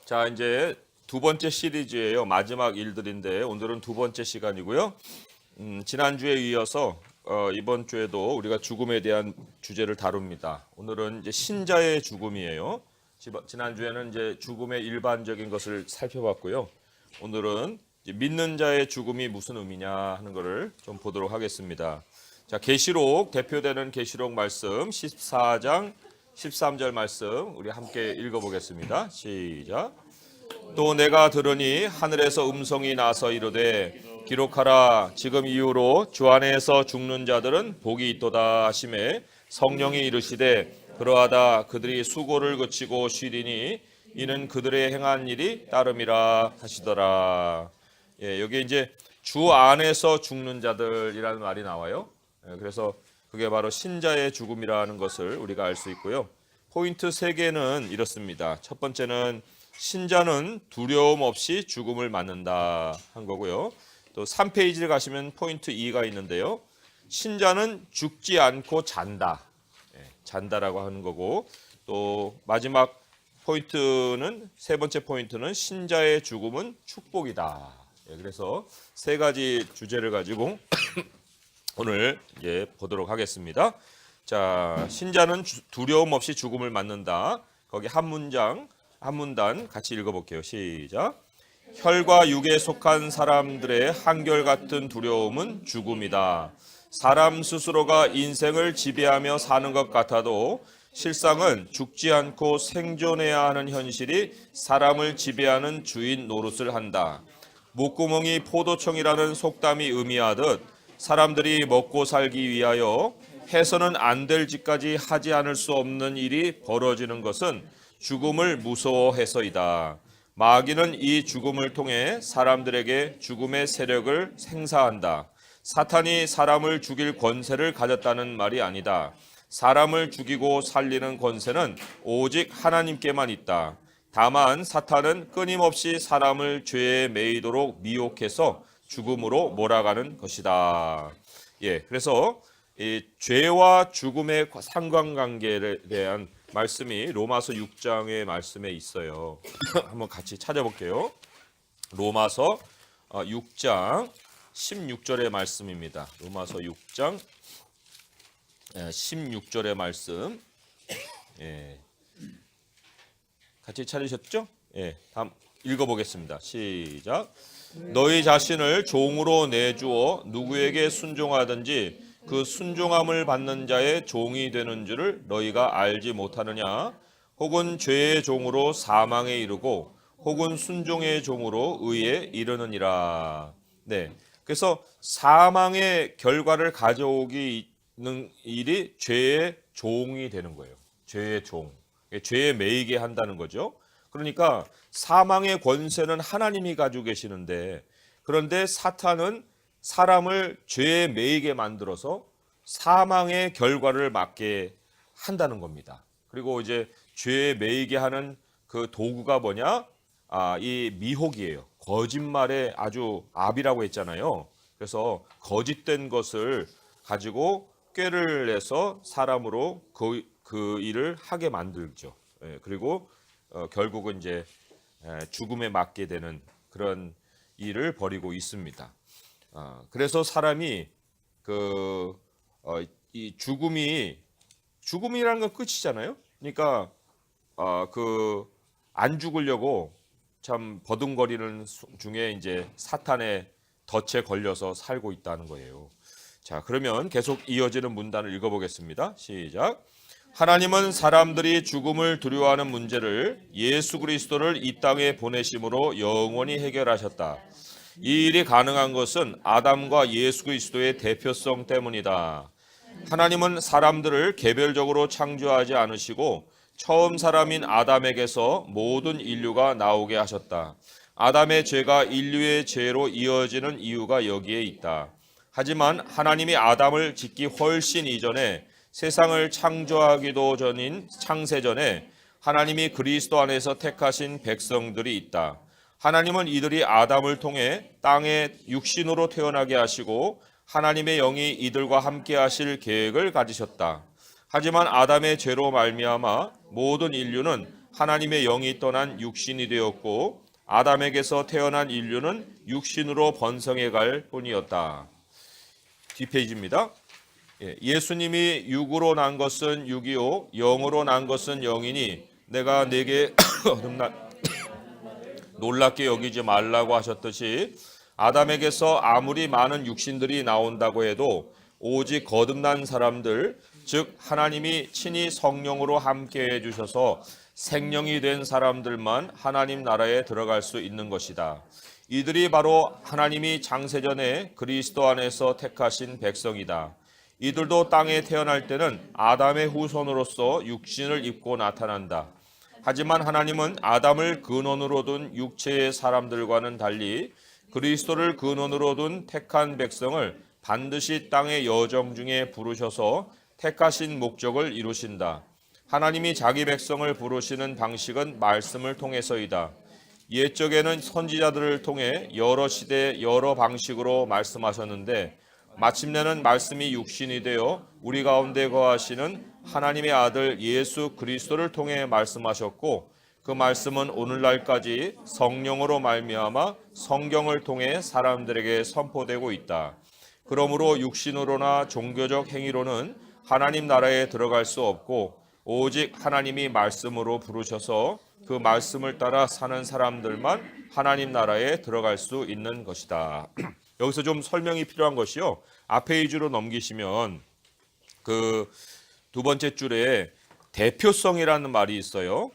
자, 이제 두 번째 시리즈예요. 마지막 일들인데 오늘은 두 번째 시간이고요. 지난주에 이어서 이번 주에도 우리가 죽음에 대한 주제를 다룹니다. 오늘은 이제 신자의 죽음이에요. 지난주에는 이제 죽음의 일반적인 것을 살펴봤고요. 오늘은 이제 믿는 자의 죽음이 무슨 의미냐 하는 것을 좀 보도록 하겠습니다. 자, 계시록 대표되는 계시록 말씀 14장 13절 말씀 우리 함께 읽어보겠습니다. 시작. 또 내가 들으니 하늘에서 음성이 나서 이르되 기록하라. 지금 이후로 주 안에서 죽는 자들은 복이 있도다 하시매 성령이 이르시되 그러하다. 그들이 수고를 그치고 쉬리니 이는 그들의 행한 일이 따름이라 하시더라. 예, 여기 이제 주 안에서 죽는 자들이라는 말이 나와요. 그래서 그게 바로 신자의 죽음이라는 것을 우리가 알 수 있고요. 포인트 3개는 이렇습니다. 첫 번째는 신자는 두려움 없이 죽음을 맞는다 한 거고요. 또 3페이지를 가시면 포인트 2가 있는데요. 신자는 죽지 않고 잔다. 잔다라고 하는 거고, 또 마지막 포인트는 세 번째 포인트는 신자의 죽음은 축복이다. 그래서 세 가지 주제를 가지고 오늘 보도록 하겠습니다. 자, 신자는 두려움 없이 죽음을 맞는다. 거기 한 문단 같이 읽어볼게요. 시작. 혈과 육에 속한 사람들의 한결같은 두려움은 죽음이다. 사람 스스로가 인생을 지배하며 사는 것 같아도 실상은 죽지 않고 생존해야 하는 현실이 사람을 지배하는 주인 노릇을 한다. 목구멍이 포도청이라는 속담이 의미하듯 사람들이 먹고 살기 위하여 해서는 안 될 짓까지 하지 않을 수 없는 일이 벌어지는 것은 죽음을 무서워해서이다. 마귀는 이 죽음을 통해 사람들에게 죽음의 세력을 행사한다. 사탄이 사람을 죽일 권세를 가졌다는 말이 아니다. 사람을 죽이고 살리는 권세는 오직 하나님께만 있다. 다만 사탄은 끊임없이 사람을 죄에 매이도록 미혹해서 죽음으로 몰아가는 것이다. 그래서 이 죄와 죽음의 상관관계에 대한 말씀이 로마서 6장의 말씀에 있어요. 한번 같이 찾아볼게요. 로마서 6장 16절의 말씀입니다. 로마서 6장 16절의 말씀. 같이 찾으셨죠? 다음 읽어보겠습니다. 시작. 너희 자신을 종으로 내주어 누구에게 순종하든지 그 순종함을 받는 자의 종이 되는 줄을 너희가 알지 못하느냐? 혹은 죄의 종으로 사망에 이르고 혹은 순종의 종으로 의에 이르느니라. 그래서 사망의 결과를 가져오기 있는 일이 죄의 종이 되는 거예요. 죄의 종. 죄에 매이게 한다는 거죠. 그러니까 사망의 권세는 하나님이 가지고 계시는데, 그런데 사탄은 사람을 죄에 매이게 만들어서 사망의 결과를 맞게 한다는 겁니다. 그리고 이제 죄에 매이게 하는 그 도구가 뭐냐? 이 미혹이에요. 거짓말의 아주 압이라고 했잖아요. 그래서 거짓된 것을 가지고 꾀를 내서 사람으로 그 일을 하게 만들죠. 그리고 결국은 이제 죽음에 맞게 되는 그런 일을 벌이고 있습니다. 그래서 사람이 이 죽음이라는 건 끝이잖아요. 그러니까 안 죽으려고 참 버둥거리는 중에 이제 사탄의 덫에 걸려서 살고 있다는 거예요. 자, 그러면 계속 이어지는 문단을 읽어보겠습니다. 시작. 하나님은 사람들이 죽음을 두려워하는 문제를 예수 그리스도를 이 땅에 보내심으로 영원히 해결하셨다. 이 일이 가능한 것은 아담과 예수 그리스도의 대표성 때문이다. 하나님은 사람들을 개별적으로 창조하지 않으시고 처음 사람인 아담에게서 모든 인류가 나오게 하셨다. 아담의 죄가 인류의 죄로 이어지는 이유가 여기에 있다. 하지만 하나님이 아담을 짓기 훨씬 이전에 세상을 창조하기도 전인 창세전에 하나님이 그리스도 안에서 택하신 백성들이 있다. 하나님은 이들이 아담을 통해 땅에 육신으로 태어나게 하시고 하나님의 영이 이들과 함께 하실 계획을 가지셨다. 하지만 아담의 죄로 말미암아 모든 인류는 하나님의 영이 떠난 육신이 되었고 아담에게서 태어난 인류는 육신으로 번성해 갈 뿐이었다. 뒷페이지입니다. 예수님이 육으로 난 것은 육이요 영으로 난 것은 영이니 내가 네게 놀랍게 여기지 말라고 하셨듯이 아담에게서 아무리 많은 육신들이 나온다고 해도 오직 거듭난 사람들, 즉 하나님이 친히 성령으로 함께 해주셔서 생명이 된 사람들만 하나님 나라에 들어갈 수 있는 것이다. 이들이 바로 하나님이 창세전에 그리스도 안에서 택하신 백성이다. 이들도 땅에 태어날 때는 아담의 후손으로서 육신을 입고 나타난다. 하지만 하나님은 아담을 근원으로 둔 육체의 사람들과는 달리 그리스도를 근원으로 둔 택한 백성을 반드시 땅의 여정 중에 부르셔서 택하신 목적을 이루신다. 하나님이 자기 백성을 부르시는 방식은 말씀을 통해서이다. 옛적에는 선지자들을 통해 여러 시대 여러 방식으로 말씀하셨는데 마침내는 말씀이 육신이 되어 우리 가운데 거하시는 하나님의 아들 예수 그리스도를 통해 말씀하셨고 그 말씀은 오늘날까지 성령으로 말미암아 성경을 통해 사람들에게 선포되고 있다. 그러므로 육신으로나 종교적 행위로는 하나님 나라에 들어갈 수 없고 오직 하나님이 말씀으로 부르셔서 그 말씀을 따라 사는 사람들만 하나님 나라에 들어갈 수 있는 것이다. 여기서 좀 설명이 필요한 것이요. 앞 페이지로 넘기시면 그 두 번째 줄에 대표성이라는 말이 있어요.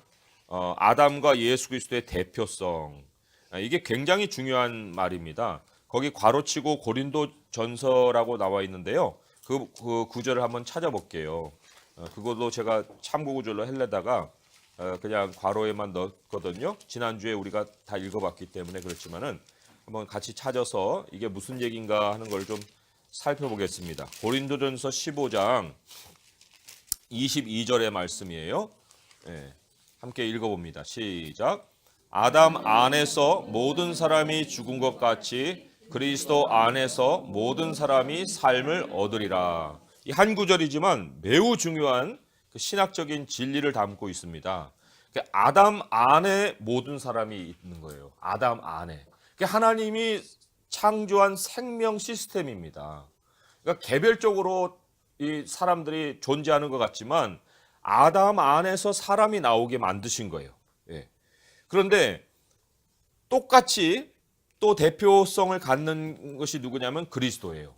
아담과 예수 그리스도의 대표성. 이게 굉장히 중요한 말입니다. 거기 괄호치고 고린도전서라고 나와 있는데요. 그 구절을 한번 찾아볼게요. 그것도 제가 참고 구절로 하려다가 그냥 괄호에만 넣었거든요. 지난주에 우리가 다 읽어봤기 때문에 그렇지만은 한번 같이 찾아서 이게 무슨 얘기인가 하는 걸 좀 살펴보겠습니다. 고린도전서 15장 22절의 말씀이에요. 함께 읽어봅니다. 시작. 아담 안에서 모든 사람이 죽은 것 같이 그리스도 안에서 모든 사람이 삶을 얻으리라. 이 한 구절이지만 매우 중요한 그 신학적인 진리를 담고 있습니다. 아담 안에 모든 사람이 있는 거예요. 아담 안에. 하나님이 창조한 생명 시스템입니다. 그러니까 개별적으로 이 사람들이 존재하는 것 같지만 아담 안에서 사람이 나오게 만드신 거예요. 그런데 똑같이 또 대표성을 갖는 것이 누구냐면 그리스도예요.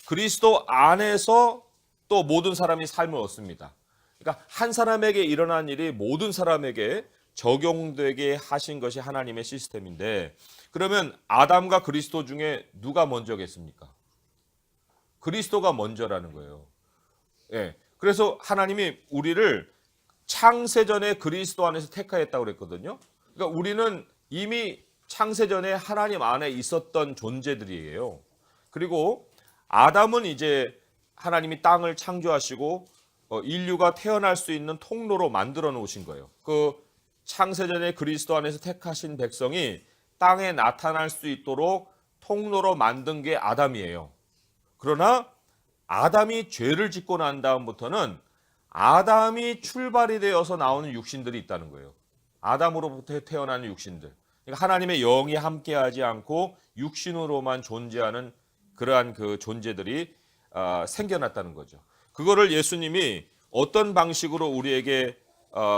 그리스도 안에서 또 모든 사람이 삶을 얻습니다. 그러니까 한 사람에게 일어난 일이 모든 사람에게 적용되게 하신 것이 하나님의 시스템인데 그러면 아담과 그리스도 중에 누가 먼저겠습니까? 그리스도가 먼저라는 거예요. 그래서 하나님이 우리를 창세전에 그리스도 안에서 택하였다고 그랬거든요. 그러니까 우리는 이미 창세전에 하나님 안에 있었던 존재들이에요. 그리고 아담은 이제 하나님이 땅을 창조하시고 인류가 태어날 수 있는 통로로 만들어 놓으신 거예요. 그 창세전에 그리스도 안에서 택하신 백성이 땅에 나타날 수 있도록 통로로 만든 게 아담이에요. 그러나 아담이 죄를 짓고 난 다음부터는 아담이 출발이 되어서 나오는 육신들이 있다는 거예요. 아담으로부터 태어나는 육신들. 그러니까 하나님의 영이 함께하지 않고 육신으로만 존재하는 그러한 그 존재들이 생겨났다는 거죠. 그거를 예수님이 어떤 방식으로 우리에게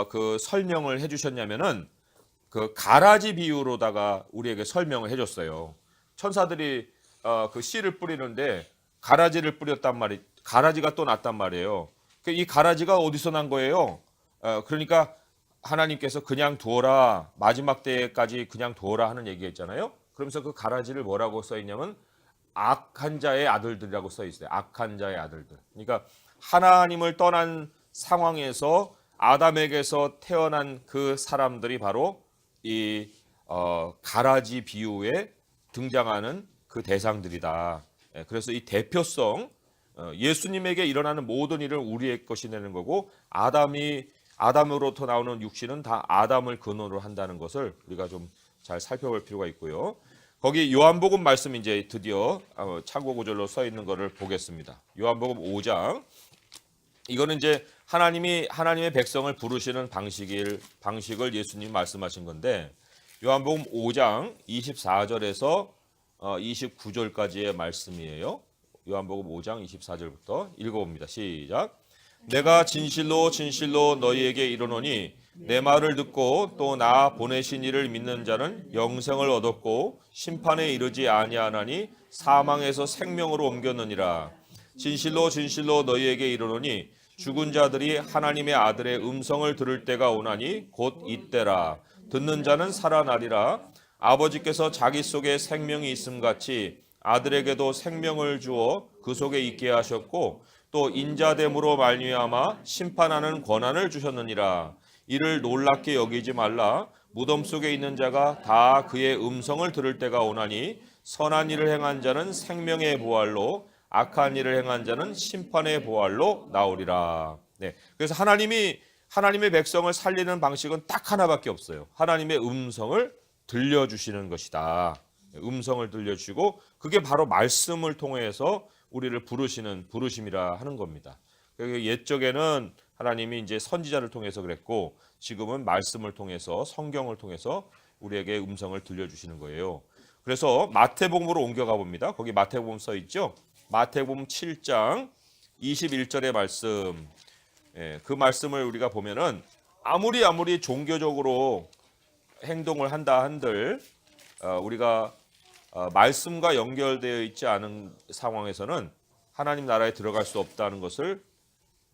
그 설명을 해주셨냐면은 그 가라지 비유로다가 우리에게 설명을 해줬어요. 천사들이 그 씨를 뿌리는데 가라지를 뿌렸단 말이, 가라지가 또 났단 말이에요. 이 가라지가 어디서 난 거예요? 그러니까 하나님께서 그냥 두어라, 마지막 때까지 그냥 두어라 하는 얘기가 있잖아요. 그러면서 그 가라지를 뭐라고 써 있냐면 악한 자의 아들들이라고 써 있어요. 악한 자의 아들들. 그러니까 하나님을 떠난 상황에서 아담에게서 태어난 그 사람들이 바로 이 가라지 비유에 등장하는 그 대상들이다. 그래서 이 대표성, 예수님에게 일어나는 모든 일을 우리의 것이 되는 거고 아담으로부터 나오는 육신은 다 아담을 근원으로 한다는 것을 우리가 좀 잘 살펴볼 필요가 있고요. 거기 요한복음 말씀 이제 드디어 참고 구절로 써 있는 것을 보겠습니다. 요한복음 5장. 이거는 이제 하나님의 백성을 부르시는 방식을 예수님이 말씀하신 건데 요한복음 5장 24절에서 29절까지의 말씀이에요. 요한복음 5장 24절부터 읽어봅니다. 시작. 내가 진실로 진실로 너희에게 이르노니 내 말을 듣고 또 나 보내신 이를 믿는 자는 영생을 얻었고 심판에 이르지 아니하나니 사망에서 생명으로 옮겼느니라. 진실로 진실로 너희에게 이르노니 죽은 자들이 하나님의 아들의 음성을 들을 때가 오나니 곧 이때라. 듣는 자는 살아나리라. 아버지께서 자기 속에 생명이 있음같이 아들에게도 생명을 주어 그 속에 있게 하셨고 또 인자됨으로 말미암아 심판하는 권한을 주셨느니라. 이를 놀랍게 여기지 말라. 무덤 속에 있는 자가 다 그의 음성을 들을 때가 오나니 선한 일을 행한 자는 생명의 부활로 악한 일을 행한 자는 심판의 부활로 나오리라. 네. 그래서 하나님의 백성을 살리는 방식은 딱 하나밖에 없어요. 하나님의 음성을 들려주시는 것이다. 음성을 들려주시고 그게 바로 말씀을 통해서 우리를 부르심이라 하는 겁니다. 옛적에는 하나님이 이제 선지자를 통해서 그랬고 지금은 말씀을 통해서 성경을 통해서 우리에게 음성을 들려주시는 거예요. 그래서 마태복음으로 옮겨가 봅니다. 거기 마태복음 써 있죠. 마태복음 7장 21절의 말씀. 그 말씀을 우리가 보면은 아무리 종교적으로 행동을 한다 한들 우리가 말씀과 연결되어 있지 않은 상황에서는 하나님 나라에 들어갈 수 없다는 것을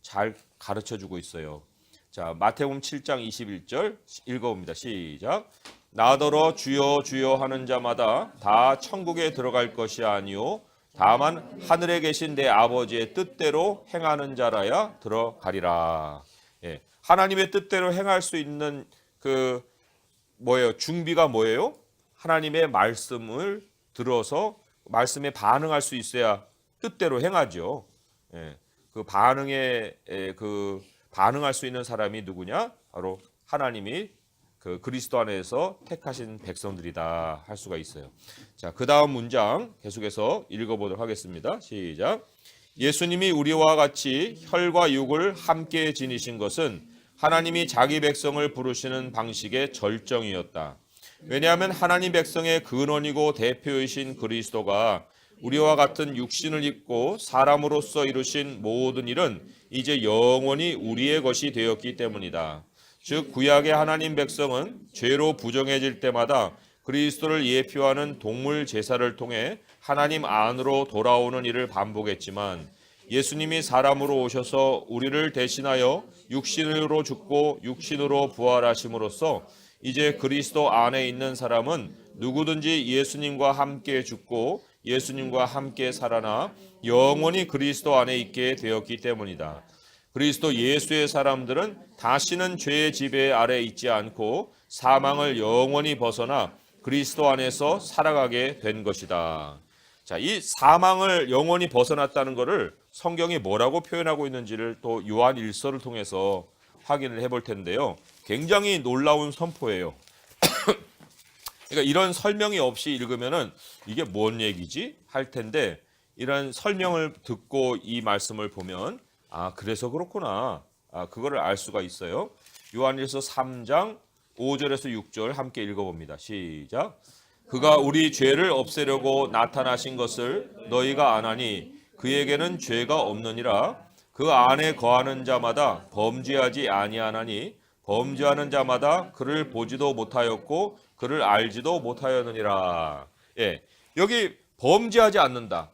잘 가르쳐 주고 있어요. 자, 마태복음 7장 21절 읽어봅니다. 시작. 나더러 주여 주여 하는 자마다 다 천국에 들어갈 것이 아니요 다만 하늘에 계신 내 아버지의 뜻대로 행하는 자라야 들어가리라. 예, 하나님의 뜻대로 행할 수 있는 준비가 뭐예요? 하나님의 말씀을 들어서 말씀에 반응할 수 있어야 뜻대로 행하죠. 예, 반응할 수 있는 사람이 누구냐? 바로 하나님이 그리스도 안에서 택하신 백성들이다 할 수가 있어요. 자, 그 다음 문장 계속해서 읽어보도록 하겠습니다. 시작. 예수님이 우리와 같이 혈과 육을 함께 지니신 것은 하나님이 자기 백성을 부르시는 방식의 절정이었다. 왜냐하면 하나님 백성의 근원이고 대표이신 그리스도가 우리와 같은 육신을 입고 사람으로서 이루신 모든 일은 이제 영원히 우리의 것이 되었기 때문이다. 즉 구약의 하나님 백성은 죄로 부정해질 때마다 그리스도를 예표하는 동물 제사를 통해 하나님 안으로 돌아오는 일을 반복했지만 예수님이 사람으로 오셔서 우리를 대신하여 육신으로 죽고 육신으로 부활하심으로써 이제 그리스도 안에 있는 사람은 누구든지 예수님과 함께 죽고 예수님과 함께 살아나 영원히 그리스도 안에 있게 되었기 때문이다. 그리스도 예수의 사람들은 다시는 죄의 지배 아래 있지 않고 사망을 영원히 벗어나 그리스도 안에서 살아가게 된 것이다. 자, 이 사망을 영원히 벗어났다는 것을 성경이 뭐라고 표현하고 있는지를 또 요한 1서를 통해서 확인을 해볼 텐데요. 굉장히 놀라운 선포예요. 그러니까 이런 설명이 없이 읽으면은 이게 뭔 얘기지? 할 텐데 이런 설명을 듣고 이 말씀을 보면 그래서 그렇구나. 그거를 알 수가 있어요. 요한일서 3장 5절에서 6절 함께 읽어봅니다. 시작. 그가 우리 죄를 없애려고 나타나신 것을 너희가 아나니 그에게는 죄가 없느니라. 그 안에 거하는 자마다 범죄하지 아니하나니 범죄하는 자마다 그를 보지도 못하였고 그를 알지도 못하였느니라. 예, 여기 범죄하지 않는다.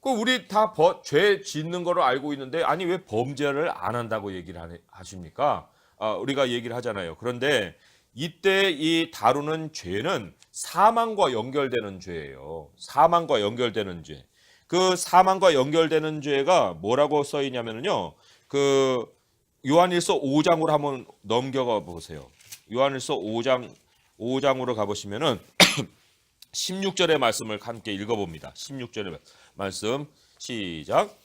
우리 다 죄 짓는 거를 알고 있는데 아니 왜 범죄를 안 한다고 얘기를 하십니까? 우리가 얘기를 하잖아요. 그런데 이때 이 다루는 죄는 사망과 연결되는 죄예요. 사망과 연결되는 죄. 그 사망과 연결되는 죄가 뭐라고 써 있냐면요. 요한일서 5장으로 한번 넘겨가 보세요. 요한일서 5장으로 가보시면은 16절의 말씀을 함께 읽어봅니다. 16절의 말씀 시작.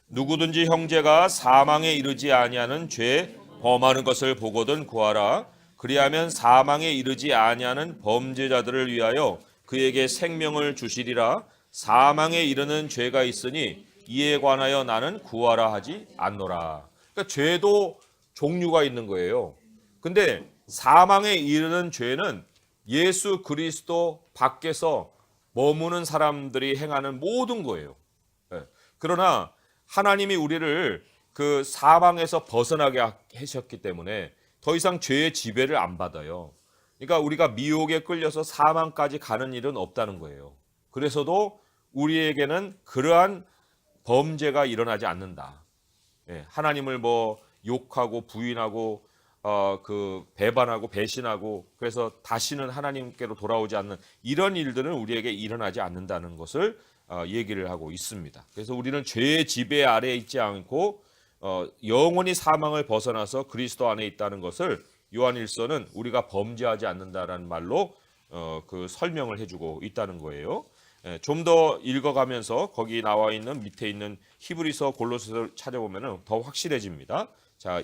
누구든지 형제가 사망에 이르지 아니하는 죄 범하는 것을 보거든 구하라. 그리하면 사망에 이르지 아니하는 범죄자들을 위하여 그에게 생명을 주시리라. 사망에 이르는 죄가 있으니 이에 관하여 나는 구하라 하지 않노라. 그러니까 죄도 종류가 있는 거예요. 근데 사망에 이르는 죄는 예수 그리스도 밖에서 머무는 사람들이 행하는 모든 거예요. 예. 그러나 하나님이 우리를 그 사망에서 벗어나게 하셨기 때문에 더 이상 죄의 지배를 안 받아요. 그러니까 우리가 미혹에 끌려서 사망까지 가는 일은 없다는 거예요. 그래서도 우리에게는 그러한 범죄가 일어나지 않는다. 예, 하나님을 뭐 욕하고 부인하고 그 배반하고 배신하고 그래서 다시는 하나님께로 돌아오지 않는 이런 일들은 우리에게 일어나지 않는다는 것을 얘기를 하고 있습니다. 그래서 우리는 죄의 지배 아래에 있지 않고 영원히 사망을 벗어나서 그리스도 안에 있다는 것을 요한일서는 우리가 범죄하지 않는다라는 말로 그 설명을 해주고 있다는 거예요. 좀 더 읽어가면서 거기 나와 있는 밑에 있는 히브리서 골로새서를 찾아보면 더 확실해집니다. 자,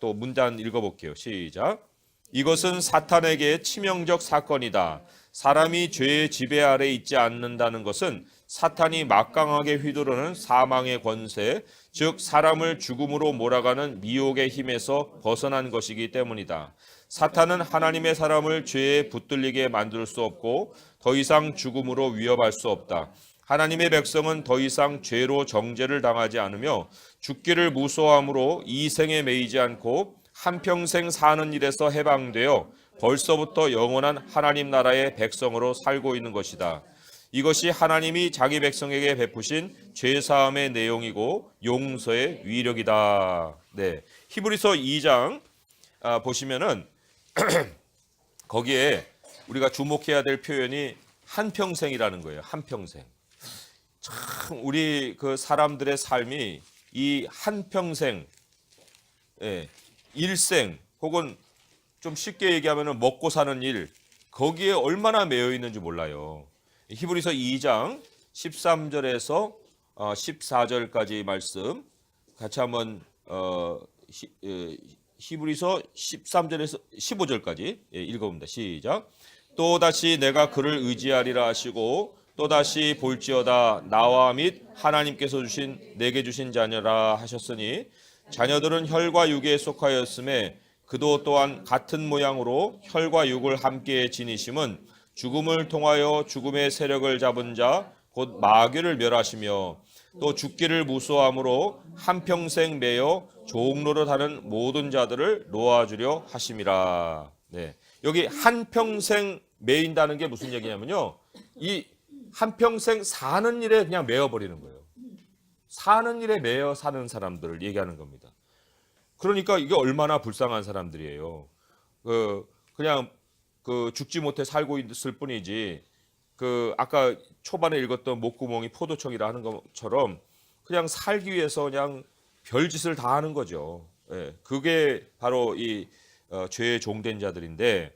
또 문단 읽어볼게요. 시작. 이것은 사탄에게 치명적 사건이다. 사람이 죄의 지배 아래 있지 않는다는 것은 사탄이 막강하게 휘두르는 사망의 권세, 즉 사람을 죽음으로 몰아가는 미혹의 힘에서 벗어난 것이기 때문이다. 사탄은 하나님의 사람을 죄에 붙들리게 만들 수 없고 더 이상 죽음으로 위협할 수 없다. 하나님의 백성은 더 이상 죄로 정죄를 당하지 않으며 죽기를 무서워함으로 이 생에 매이지 않고 한평생 사는 일에서 해방되어 벌써부터 영원한 하나님 나라의 백성으로 살고 있는 것이다. 이것이 하나님이 자기 백성에게 베푸신 죄사함의 내용이고 용서의 위력이다. 네, 히브리서 2장 보시면은 거기에 우리가 주목해야 될 표현이 한평생이라는 거예요. 한평생. 참 우리 그 사람들의 삶이 이 한평생, 일생 혹은 좀 쉽게 얘기하면 먹고 사는 일 거기에 얼마나 매여 있는지 몰라요. 히브리서 2장 13절에서 14절까지 말씀 같이 한번 히브리서 13절에서 15절까지 읽어봅니다. 시작. 또다시 내가 그를 의지하리라 하시고 또다시 볼지어다 나와 및 하나님께서 내게 주신 자녀라 하셨으니 자녀들은 혈과 육에 속하였음에 그도 또한 같은 모양으로 혈과 육을 함께 지니심은 죽음을 통하여 죽음의 세력을 잡은 자 곧 마귀를 멸하시며 또 죽기를 무서워함으로 한평생 매여 종로로 하는 모든 자들을 놓아주려 하심이라. 네. 여기 한평생 매인다는 게 무슨 얘기냐면요. 이 한평생 사는 일에 그냥 매여버리는 거예요. 사는 일에 매여 사는 사람들을 얘기하는 겁니다. 그러니까 이게 얼마나 불쌍한 사람들이에요. 그냥 죽지 못해 살고 있을 뿐이지 아까 초반에 읽었던 목구멍이 포도청이라 하는 것처럼 그냥 살기 위해서 그냥 별짓을 다 하는 거죠. 예, 그게 바로 이 죄의 종된 자들인데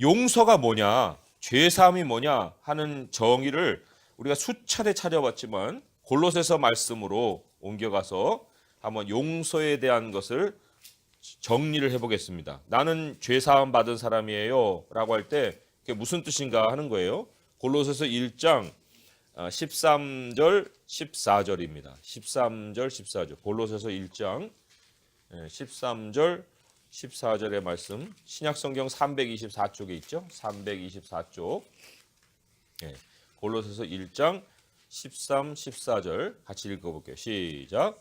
용서가 뭐냐, 죄사함이 뭐냐 하는 정의를 우리가 수차례 찾아봤지만 골로새서 말씀으로 옮겨가서 한번 용서에 대한 것을 정리를 해보겠습니다. 나는 죄사함 받은 사람이에요 라고 할 때 그게 무슨 뜻인가 하는 거예요. 골로새서 1장 13절 14절입니다. 13절 14절 골로새서 1장 13절 14절의 말씀 신약성경 324쪽에 있죠. 324쪽 골로새서 1장 13, 14절 같이 읽어볼게요. 시작.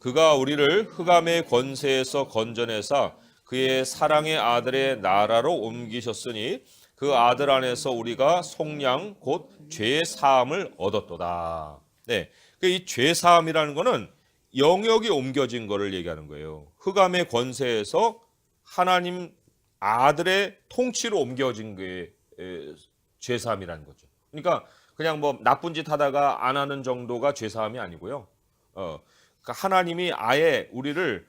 그가 우리를 흑암의 권세에서 건져내사 그의 사랑의 아들의 나라로 옮기셨으니 그 아들 안에서 우리가 속량 곧 죄 사함을 얻었도다. 네, 이 죄 사함이라는 거는 영역이 옮겨진 거를 얘기하는 거예요. 흑암의 권세에서 하나님 아들의 통치로 옮겨진 게 죄 사함이라는 거죠. 그러니까 그냥 뭐 나쁜 짓 하다가 안 하는 정도가 죄 사함이 아니고요. 그러니까 하나님이 아예 우리를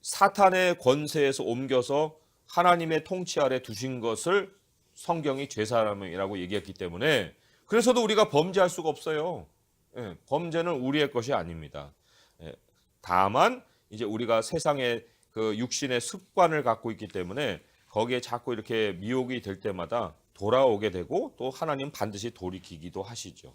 사탄의 권세에서 옮겨서 하나님의 통치 아래 두신 것을 성경이 죄사함이라고 얘기했기 때문에 그래서도 우리가 범죄할 수가 없어요. 범죄는 우리의 것이 아닙니다. 다만 이제 우리가 세상의 그 육신의 습관을 갖고 있기 때문에 거기에 자꾸 이렇게 미혹이 될 때마다 돌아오게 되고 또 하나님 반드시 돌이키기도 하시죠.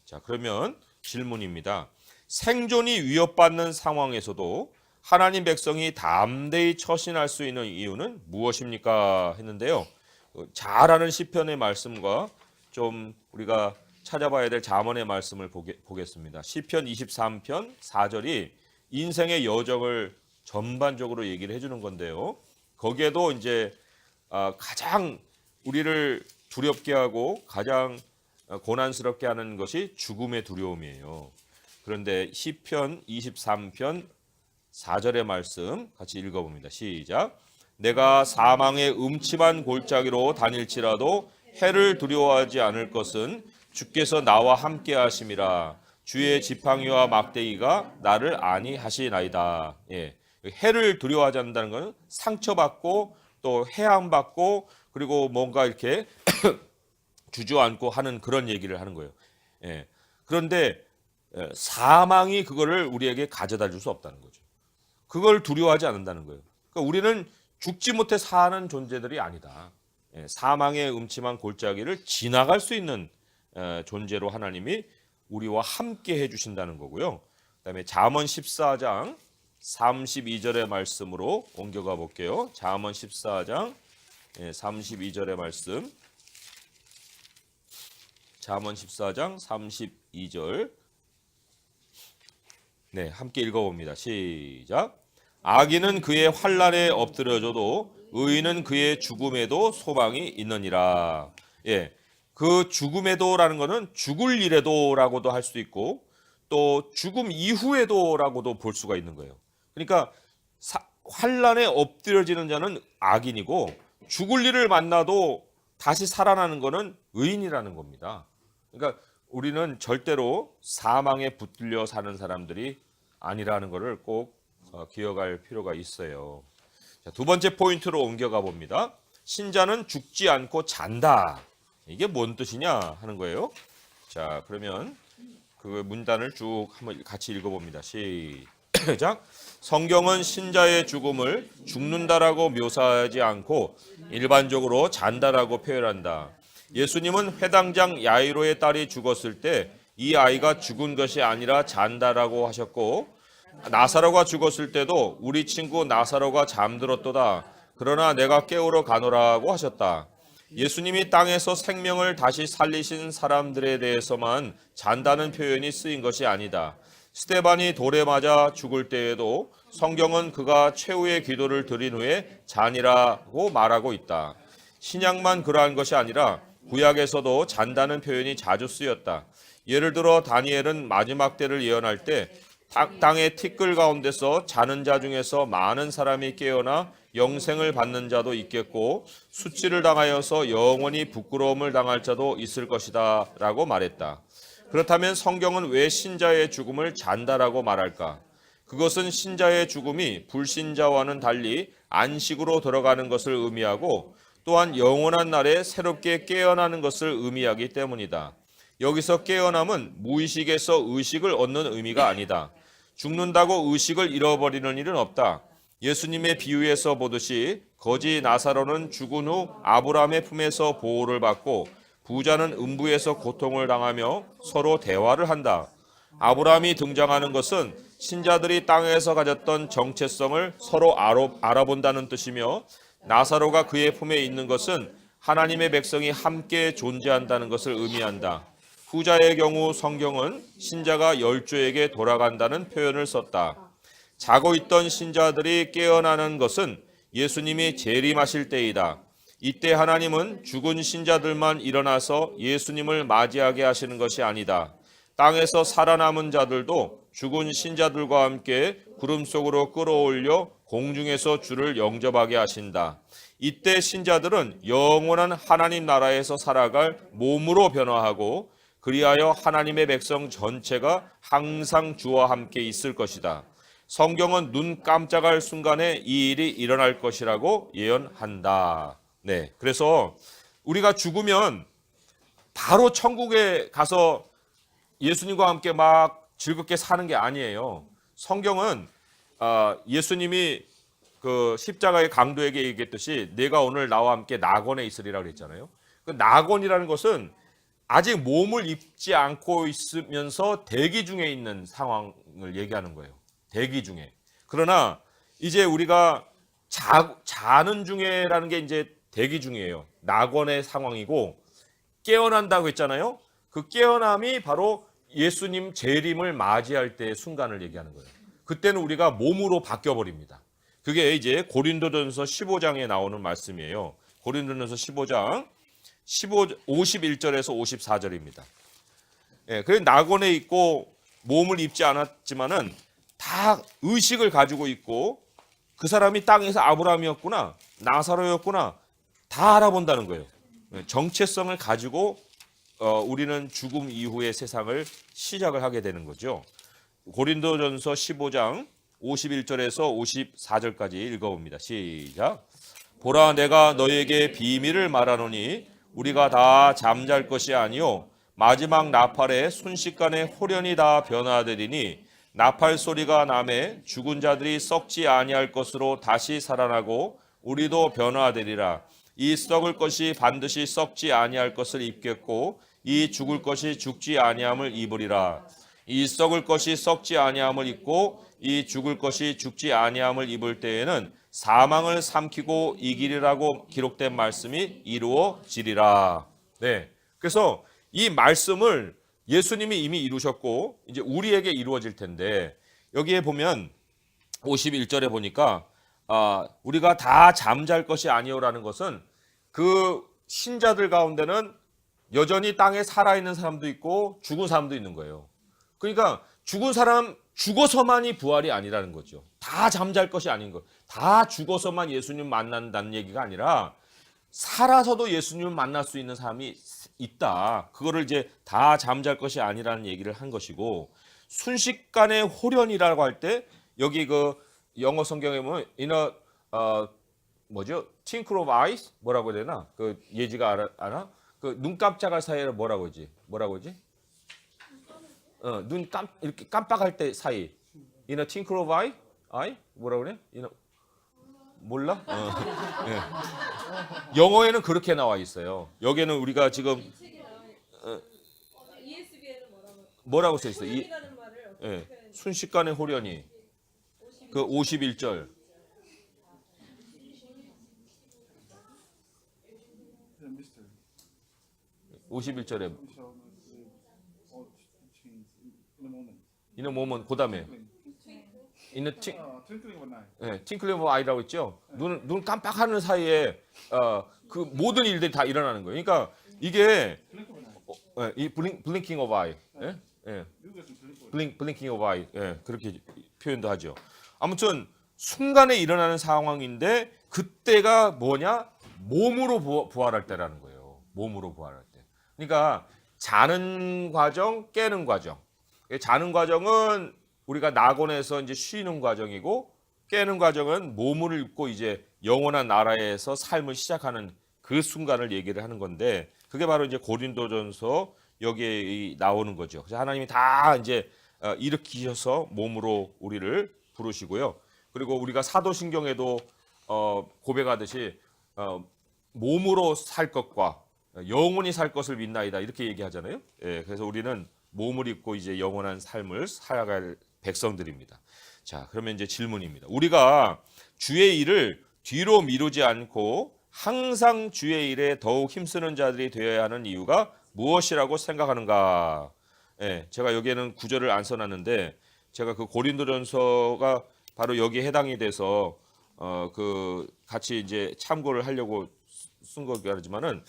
자, 그러면 질문입니다. 생존이 위협받는 상황에서도 하나님 백성이 담대히 처신할 수 있는 이유는 무엇입니까? 했는데요. 잘 아는 시편의 말씀과 좀 우리가 찾아봐야 될 잠언의 말씀을 보겠습니다. 시편 23편 4절이 인생의 여정을 전반적으로 얘기를 해주는 건데요. 거기에도 이제 가장 우리를 두렵게 하고 가장 고난스럽게 하는 것이 죽음의 두려움이에요. 그런데 시편 23편 4절의 말씀 같이 읽어봅니다. 시작. 내가 사망의 음침한 골짜기로 다닐지라도 해를 두려워하지 않을 것은 주께서 나와 함께 하심이라. 주의 지팡이와 막대기가 나를 안위하시나이다. 예. 해를 두려워하지 않는다는 것은 상처받고 또 해함받고 그리고 뭔가 이렇게 주저앉고 하는 그런 얘기를 하는 거예요. 예. 그런데 사망이 그거를 우리에게 가져다 줄 수 없다는 거죠. 그걸 두려워하지 않는다는 거예요. 그러니까 우리는 죽지 못해 사는 존재들이 아니다. 예. 사망의 음침한 골짜기를 지나갈 수 있는 존재로 하나님이 우리와 함께 해주신다는 거고요. 그다음에 잠언 14장 32절의 말씀으로 옮겨가 볼게요. 잠언 14장 32절의 말씀. 잠언 14장 32절. 네, 함께 읽어봅니다. 시작. 악인은 그의 환난에 엎드려져도 의인은 그의 죽음에도 소망이 있느니라. 예, 그 죽음에도라는 것은 죽을 일에도라고도 할 수도 있고 또 죽음 이후에도라고도 볼 수가 있는 거예요. 그러니까 환난에 엎드려지는 자는 악인이고 죽을 일을 만나도 다시 살아나는 것은 의인이라는 겁니다. 그러니까 우리는 절대로 사망에 붙들려 사는 사람들이 아니라는 것을 꼭 기억할 필요가 있어요. 자, 두 번째 포인트로 옮겨가 봅니다. 신자는 죽지 않고 잔다. 이게 뭔 뜻이냐 하는 거예요. 자, 그러면 그 문단을 쭉 한번 같이 읽어봅니다. 시작. 성경은 신자의 죽음을 죽는다라고 묘사하지 않고 일반적으로 잔다라고 표현한다. 예수님은 회당장 야이로의 딸이 죽었을 때 이 아이가 죽은 것이 아니라 잔다라고 하셨고 나사로가 죽었을 때도 우리 친구 나사로가 잠들었도다. 그러나 내가 깨우러 가노라고 하셨다. 예수님이 땅에서 생명을 다시 살리신 사람들에 대해서만 잔다는 표현이 쓰인 것이 아니다. 스데반이 돌에 맞아 죽을 때에도 성경은 그가 최후의 기도를 드린 후에 잔이라고 말하고 있다. 신약만 그러한 것이 아니라 구약에서도 잔다는 표현이 자주 쓰였다. 예를 들어 다니엘은 마지막 때를 예언할 때 땅의 티끌 가운데서 자는 자 중에서 많은 사람이 깨어나 영생을 받는 자도 있겠고 수치를 당하여서 영원히 부끄러움을 당할 자도 있을 것이다 라고 말했다. 그렇다면 성경은 왜 신자의 죽음을 잔다라고 말할까? 그것은 신자의 죽음이 불신자와는 달리 안식으로 들어가는 것을 의미하고 또한 영원한 날에 새롭게 깨어나는 것을 의미하기 때문이다. 여기서 깨어남은 무의식에서 의식을 얻는 의미가 아니다. 죽는다고 의식을 잃어버리는 일은 없다. 예수님의 비유에서 보듯이 거지 나사로는 죽은 후 아브라함의 품에서 보호를 받고 부자는 음부에서 고통을 당하며 서로 대화를 한다. 아브라함이 등장하는 것은 신자들이 땅에서 가졌던 정체성을 서로 알아본다는 뜻이며 나사로가 그의 품에 있는 것은 하나님의 백성이 함께 존재한다는 것을 의미한다. 후자의 경우 성경은 신자가 열조에게 돌아간다는 표현을 썼다. 자고 있던 신자들이 깨어나는 것은 예수님이 재림하실 때이다. 이때 하나님은 죽은 신자들만 일어나서 예수님을 맞이하게 하시는 것이 아니다. 땅에서 살아남은 자들도 죽은 신자들과 함께 구름 속으로 끌어올려 공중에서 주를 영접하게 하신다. 이때 신자들은 영원한 하나님 나라에서 살아갈 몸으로 변화하고 그리하여 하나님의 백성 전체가 항상 주와 함께 있을 것이다. 성경은 눈 깜짝할 순간에 이 일이 일어날 것이라고 예언한다. 네, 그래서 우리가 죽으면 바로 천국에 가서 예수님과 함께 막 즐겁게 사는 게 아니에요. 성경은 예수님이 그 십자가의 강도에게 얘기했듯이 내가 오늘 나와 함께 낙원에 있으리라 그랬잖아요. 그 낙원이라는 것은 아직 몸을 입지 않고 있으면서 대기 중에 있는 상황을 얘기하는 거예요. 대기 중에. 그러나 이제 우리가 자는 중에라는 게 이제 대기 중이에요. 낙원의 상황이고 깨어난다고 했잖아요. 그 깨어남이 바로 예수님 재림을 맞이할 때의 순간을 얘기하는 거예요. 그때는 우리가 몸으로 바뀌어 버립니다. 그게 이제 고린도전서 15장에 나오는 말씀이에요. 고린도전서 15장 51절에서 54절입니다. 예, 그래서 낙원에 있고 몸을 입지 않았지만은 다 의식을 가지고 있고 그 사람이 땅에서 아브라함이었구나, 나사로였구나 다 알아본다는 거예요. 예, 정체성을 가지고 우리는 죽음 이후의 세상을 시작을 하게 되는 거죠. 고린도전서 15장 51절에서 54절까지 읽어봅니다. 시작. 보라, 내가 너희에게 비밀을 말하노니 우리가 다 잠잘 것이 아니요 마지막 나팔에 순식간에 홀연히 다 변화되리니 나팔 소리가 나매 죽은 자들이 썩지 아니할 것으로 다시 살아나고 우리도 변화되리라. 이 썩을 것이 반드시 썩지 아니할 것을 입겠고 이 죽을 것이 죽지 아니함을 입으리라. 이 썩을 것이 썩지 아니함을 입고 이 죽을 것이 죽지 아니함을 입을 때에는 사망을 삼키고 이기리라고 기록된 말씀이 이루어지리라. 네. 그래서 이 말씀을 예수님이 이미 이루셨고 이제 우리에게 이루어질 텐데 여기에 보면 51절에 보니까 우리가 다 잠잘 것이 아니오라는 것은 그 신자들 가운데는 여전히 땅에 살아있는 사람도 있고 죽은 사람도 있는 거예요. 그러니까 죽은 사람 죽어서만이 부활이 아니라는 거죠. 다 잠잘 것이 아닌 거. 다 죽어서만 예수님 만난다는 얘기가 아니라 살아서도 예수님을 만날 수 있는 사람이 있다. 그거를 이제 다 잠잘 것이 아니라는 얘기를 한 것이고 순식간에 홀연이라고 할 때 여기 그 영어 성경에 보면 in a 뭐죠? twinkle of eyes 뭐라고 해야 되나? 그 예지가 알아? 그 눈 깜짝할 사이에 뭐라고 하지? 눈 이렇게 깜빡할 때 사이. In a twinkle of eye? 뭐라고 그래? 몰라? 예. 영어에는 그렇게 나와 있어요. 여기는 우리가 지금 ESV에는 뭐라고 써 있어? 홀연이라는 말을 어떻게 예. 순식간에 홀연히. 그 51절. 51절에 in a moment 그다음에 in a twinkling of eye라고 했죠. 눈 깜빡하는 사이에 그 모든 일들이 다 일어나는 거예요. 그러니까 이게 이 blinking of eye, 예, blinking of eye, 예, 그렇게 표현도 하죠. 아무튼 순간에 일어나는 상황인데 그때가 뭐냐? 몸으로 부활할 때라는 거예요. 몸으로 부활할 때. 그러니까 자는 과정, 깨는 과정. 자는 과정은 우리가 낙원에서 이제 쉬는 과정이고 깨는 과정은 몸을 입고 이제 영원한 나라에서 삶을 시작하는 그 순간을 얘기를 하는 건데 그게 바로 이제 고린도전서 여기에 나오는 거죠. 그래서 하나님이 다 이제 일으키셔서 몸으로 우리를 부르시고요. 그리고 우리가 사도신경에도 고백하듯이 몸으로 살 것과 영원히 살 것을 믿나이다 이렇게 얘기하잖아요. 예, 그래서 우리는 몸을 입고 이제 영원한 삶을 살아갈 백성들입니다. 자, 그러면 이제 질문입니다. 우리가 주의 일을 뒤로 미루지 않고 항상 주의 일에 더욱 힘쓰는 자들이 되어야 하는 이유가 무엇이라고 생각하는가? 예, 제가 여기에는 구절을 안 써놨는데 제가 그 고린도전서가 바로 여기에 해당이 돼서 그 같이 이제 참고를 하려고 쓴 거지만은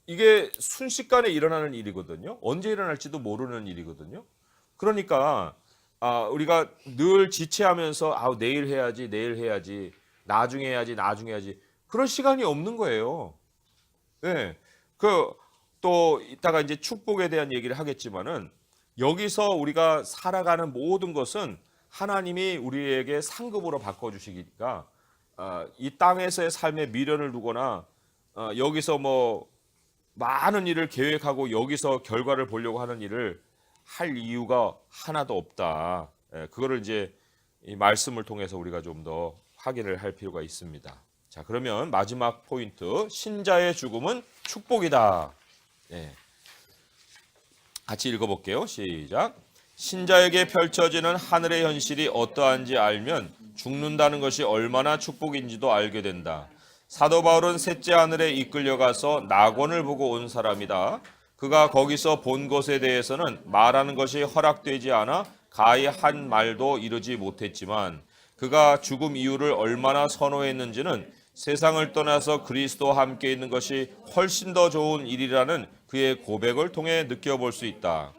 이게 순식간에 일어나는 일이거든요. 언제 일어날지도 모르는 일이거든요. 그러니까 우리가 늘 지체하면서 내일 해야지, 나중에 해야지. 그럴 시간이 없는 거예요. 네. 또 이따가 이제 축복에 대한 얘기를 하겠지만은 여기서 우리가 살아가는 모든 것은 하나님이 우리에게 상급으로 바꿔주시니까 이 땅에서의 삶에 미련을 두거나 여기서 뭐 많은 일을 계획하고 여기서 결과를 보려고 하는 일을 할 이유가 하나도 없다. 그거를 이제 이 말씀을 통해서 우리가 좀 더 확인을 할 필요가 있습니다. 자, 그러면 마지막 포인트, 신자의 죽음은 축복이다. 같이 읽어볼게요. 시작. 신자에게 펼쳐지는 하늘의 현실이 어떠한지 알면 죽는다는 것이 얼마나 축복인지도 알게 된다. 사도 바울은 셋째 하늘에 이끌려가서 낙원을 보고 온 사람이다. 그가 거기서 본 것에 대해서는 말하는 것이 허락되지 않아 가히 한 말도 이루지 못했지만 그가 죽음 이후를 얼마나 선호했는지는 세상을 떠나서 그리스도와 함께 있는 것이 훨씬 더 좋은 일이라는 그의 고백을 통해 느껴볼 수 있다.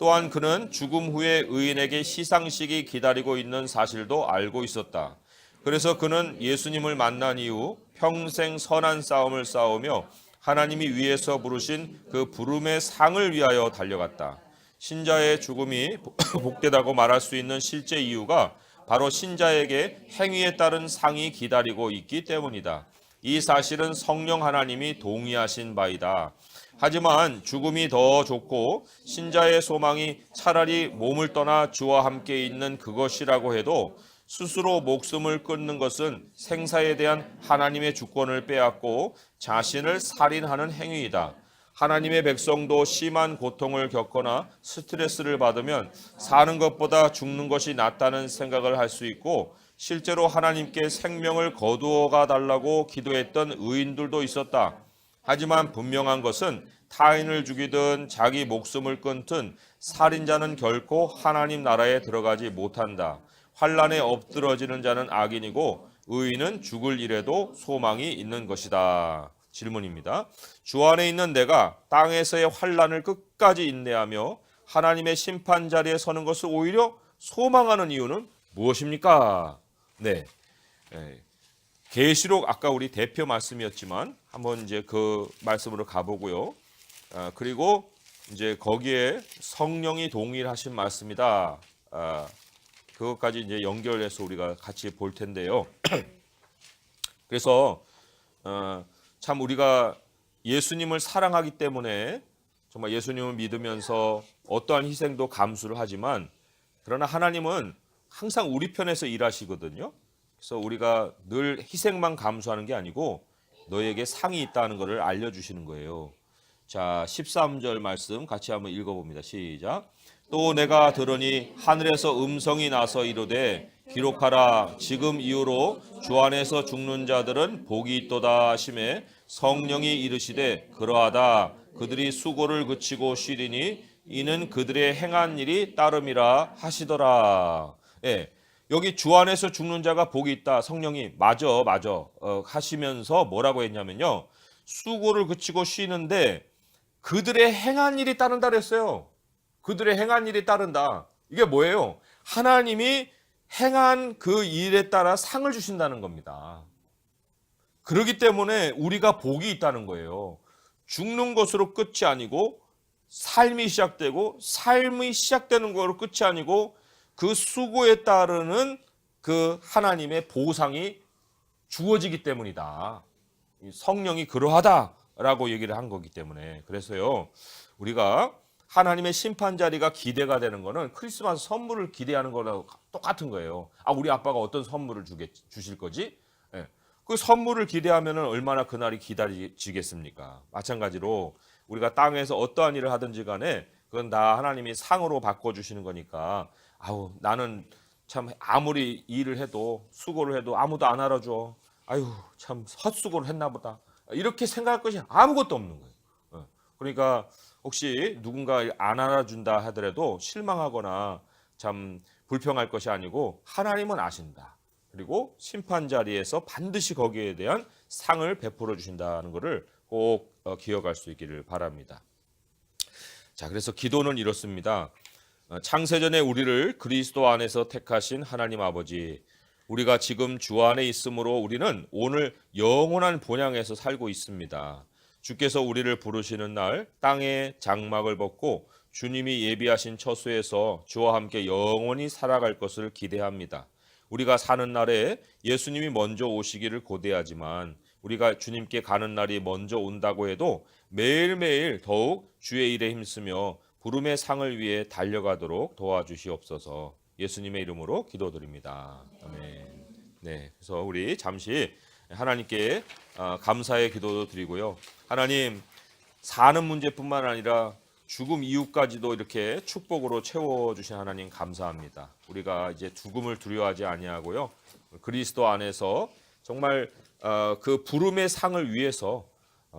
또한 그는 죽음 후에 의인에게 시상식이 기다리고 있는 사실도 알고 있었다. 그래서 그는 예수님을 만난 이후 평생 선한 싸움을 싸우며 하나님이 위에서 부르신 그 부름의 상을 위하여 달려갔다. 신자의 죽음이 복되다고 말할 수 있는 실제 이유가 바로 신자에게 행위에 따른 상이 기다리고 있기 때문이다. 이 사실은 성령 하나님이 동의하신 바이다. 하지만 죽음이 더 좋고 신자의 소망이 차라리 몸을 떠나 주와 함께 있는 그것이라고 해도 스스로 목숨을 끊는 것은 생사에 대한 하나님의 주권을 빼앗고 자신을 살인하는 행위이다. 하나님의 백성도 심한 고통을 겪거나 스트레스를 받으면 사는 것보다 죽는 것이 낫다는 생각을 할 수 있고 실제로 하나님께 생명을 거두어가 달라고 기도했던 의인들도 있었다. 하지만 분명한 것은 타인을 죽이든 자기 목숨을 끊든 살인자는 결코 하나님 나라에 들어가지 못한다. 환난에 엎드러지는 자는 악인이고 의인은 죽을 일에도 소망이 있는 것이다. 질문입니다. 주 안에 있는 내가 땅에서의 환난을 끝까지 인내하며 하나님의 심판 자리에 서는 것을 오히려 소망하는 이유는 무엇입니까? 네. 계시록 아까 우리 대표 말씀이었지만 한번 이제 그 말씀으로 가보고요. 그리고 이제 거기에 성령이 동일하신 말씀이다. 그것까지 이제 연결해서 우리가 같이 볼 텐데요. 그래서 참 우리가 예수님을 사랑하기 때문에 정말 예수님을 믿으면서 어떠한 희생도 감수를 하지만 그러나 하나님은 항상 우리 편에서 일하시거든요. 그래서 우리가 늘 희생만 감수하는 게 아니고 너에게 상이 있다는 것을 알려주시는 거예요. 자, 13절 말씀 같이 한번 읽어봅니다. 시작. 또 내가 들으니 하늘에서 음성이 나서 이르되 기록하라. 지금 이후로 주 안에서 죽는 자들은 복이 있도다 하시매 성령이 이르시되 그러하다. 그들이 수고를 그치고 쉬리니 이는 그들의 행한 일이 따름이라 하시더라. 예, 여기 주 안에서 죽는 자가 복이 있다. 성령이 맞아 하시면서 뭐라고 했냐면요. 수고를 그치고 쉬는데 그들의 행한 일이 따른다 그랬어요. 그들의 행한 일이 따른다. 이게 뭐예요? 하나님이 행한 그 일에 따라 상을 주신다는 겁니다. 그렇기 때문에 우리가 복이 있다는 거예요. 죽는 것으로 끝이 아니고 삶이 시작되고 삶이 시작되는 것으로 끝이 아니고 그 수고에 따르는 그 하나님의 보상이 주어지기 때문이다. 성령이 그러하다라고 얘기를 한 거기 때문에 그래서요. 우리가 하나님의 심판 자리가 기대가 되는 거는 크리스마스 선물을 기대하는 거랑 똑같은 거예요. 우리 아빠가 어떤 선물을 주실 거지? 예. 그 선물을 기대하면 얼마나 그날이 기다리지겠습니까? 마찬가지로 우리가 땅에서 어떠한 일을 하든지 간에 그건 다 하나님이 상으로 바꿔주시는 거니까 나는 참 아무리 일을 해도 수고를 해도 아무도 안 알아줘. 참 헛수고를 했나 보다. 이렇게 생각할 것이 아무것도 없는 거예요. 그러니까 혹시 누군가 안 알아준다 하더라도 실망하거나 참 불평할 것이 아니고 하나님은 아신다. 그리고 심판 자리에서 반드시 거기에 대한 상을 베풀어 주신다는 것을 꼭 기억할 수 있기를 바랍니다. 자, 그래서 기도는 이렇습니다. 창세전에 우리를 그리스도 안에서 택하신 하나님 아버지, 우리가 지금 주 안에 있으므로 우리는 오늘 영원한 본향에서 살고 있습니다. 주께서 우리를 부르시는 날 땅의 장막을 벗고 주님이 예비하신 처소에서 주와 함께 영원히 살아갈 것을 기대합니다. 우리가 사는 날에 예수님이 먼저 오시기를 고대하지만 우리가 주님께 가는 날이 먼저 온다고 해도 매일매일 더욱 주의 일에 힘쓰며 부름의 상을 위해 달려가도록 도와주시옵소서. 예수님의 이름으로 기도드립니다. 아멘. 네, 그래서 우리 잠시 하나님께 감사의 기도도 드리고요. 하나님, 사는 문제뿐만 아니라 죽음 이후까지도 이렇게 축복으로 채워주신 하나님 감사합니다. 우리가 이제 죽음을 두려워하지 아니하고요. 그리스도 안에서 정말 그 부름의 상을 위해서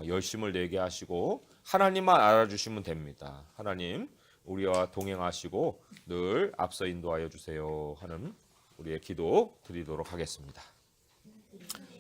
열심을 내게 하시고 하나님만 알아주시면 됩니다. 하나님 우리와 동행하시고 늘 앞서 인도하여 주세요 하는 우리의 기도 드리도록 하겠습니다.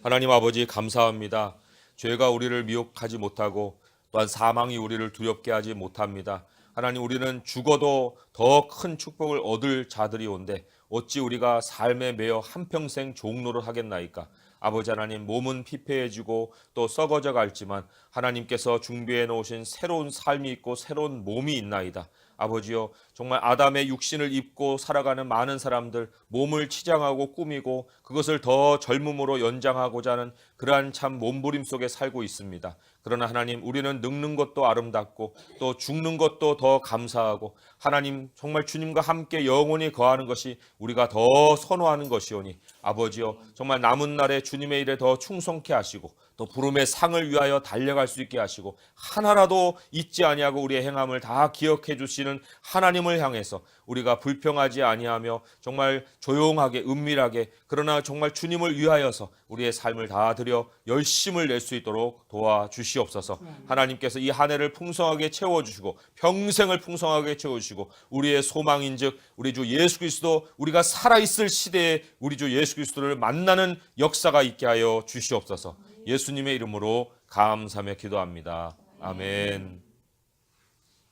하나님 아버지 감사합니다. 죄가 우리를 미혹하지 못하고 또한 사망이 우리를 두렵게 하지 못합니다. 하나님 우리는 죽어도 더 큰 축복을 얻을 자들이 온데 어찌 우리가 삶에 매여 한평생 종로를 하겠나이까. 아버지 하나님 몸은 피폐해지고 또 썩어져 갈지만 하나님께서 준비해 놓으신 새로운 삶이 있고 새로운 몸이 있나이다. 아버지요 정말 아담의 육신을 입고 살아가는 많은 사람들 몸을 치장하고 꾸미고 그것을 더 젊음으로 연장하고자 하는 그러한 참 몸부림 속에 살고 있습니다. 그러나 하나님 우리는 늙는 것도 아름답고 또 죽는 것도 더 감사하고 하나님 정말 주님과 함께 영원히 거하는 것이 우리가 더 선호하는 것이오니 아버지요 정말 남은 날에 주님의 일에 더 충성케 하시고 또 부름의 상을 위하여 달려갈 수 있게 하시고 하나라도 잊지 아니하고 우리의 행함을 다 기억해 주시는 하나님을 향해서 우리가 불평하지 아니하며 정말 조용하게 은밀하게 그러나 정말 주님을 위하여서 우리의 삶을 다 드려 열심을 낼 수 있도록 도와주시옵소서. 하나님께서 이 한 해를 풍성하게 채워주시고 평생을 풍성하게 채워주시고 우리의 소망인즉 우리 주 예수 그리스도 우리가 살아있을 시대에 우리 주 예수 그리스도를 만나는 역사가 있게 하여 주시옵소서. 예수님의 이름으로 감사하며 기도합니다. 아멘.